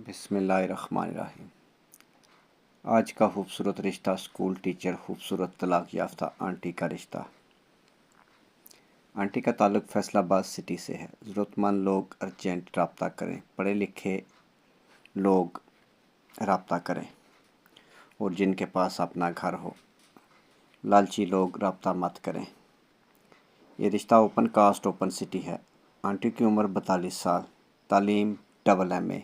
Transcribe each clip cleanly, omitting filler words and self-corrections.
بسم اللہ الرحمن الرحیم۔ آج کا خوبصورت رشتہ اسکول ٹیچر خوبصورت طلاق یافتہ آنٹی کا رشتہ۔ آنٹی کا تعلق فیصل آباد سٹی سے ہے۔ ضرورت مند لوگ ارجنٹ رابطہ کریں، پڑھے لکھے لوگ رابطہ کریں اور جن کے پاس اپنا گھر ہو۔ لالچی لوگ رابطہ مت کریں۔ یہ رشتہ اوپن کاسٹ اوپن سٹی ہے۔ آنٹی کی عمر 42 سال، تعلیم MA،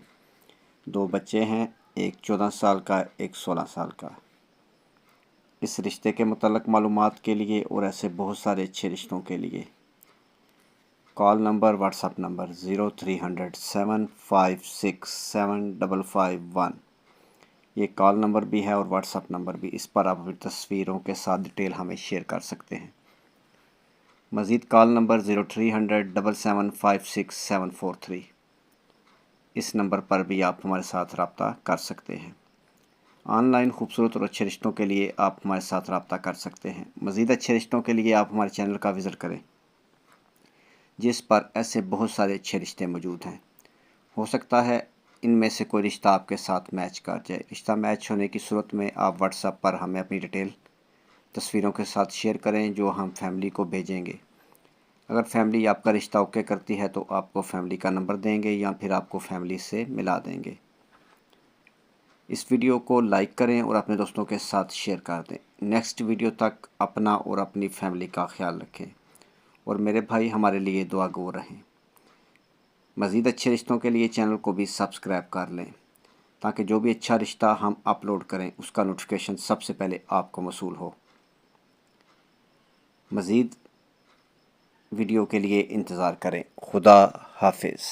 2 بچے ہیں، ایک 14 سال کا ایک 16 سال کا۔ اس رشتے کے متعلق معلومات کے لیے اور ایسے بہت سارے اچھے رشتوں کے لیے call number what's app number 0300 756 7551 یہ کال نمبر بھی ہے اور واٹس ایپ نمبر بھی۔ اس پر آپ اپنی تصویروں کے ساتھ ڈیٹیل ہمیں شیئر کر سکتے ہیں۔ مزید کال نمبر 0300 775 6743 اس نمبر پر بھی آپ ہمارے ساتھ رابطہ کر سکتے ہیں۔ آن لائن خوبصورت اور اچھے رشتوں کے لیے آپ ہمارے ساتھ رابطہ کر سکتے ہیں۔ مزید اچھے رشتوں کے لیے آپ ہمارے چینل کا وزٹ کریں جس پر ایسے بہت سارے اچھے رشتے موجود ہیں۔ ہو سکتا ہے ان میں سے کوئی رشتہ آپ کے ساتھ میچ کر جائے۔ رشتہ میچ ہونے کی صورت میں آپ واٹس ایپ پر ہمیں اپنی ڈیٹیل تصویروں کے ساتھ شیئر کریں جو ہم فیملی کو بھیجیں گے۔ اگر فیملی آپ کا رشتہ اوکے کرتی ہے تو آپ کو فیملی کا نمبر دیں گے یا پھر آپ کو فیملی سے ملا دیں گے۔ اس ویڈیو کو لائک کریں اور اپنے دوستوں کے ساتھ شیئر کر دیں۔ نیکسٹ ویڈیو تک اپنا اور اپنی فیملی کا خیال رکھیں اور میرے بھائی ہمارے لیے دعا گو رہیں۔ مزید اچھے رشتوں کے لیے چینل کو بھی سبسکرائب کر لیں تاکہ جو بھی اچھا رشتہ ہم اپلوڈ کریں اس کا نوٹیفیکیشن سب سے پہلے آپ کو موصول ہو۔ مزید ویڈیو کے لیے انتظار کریں۔ خدا حافظ۔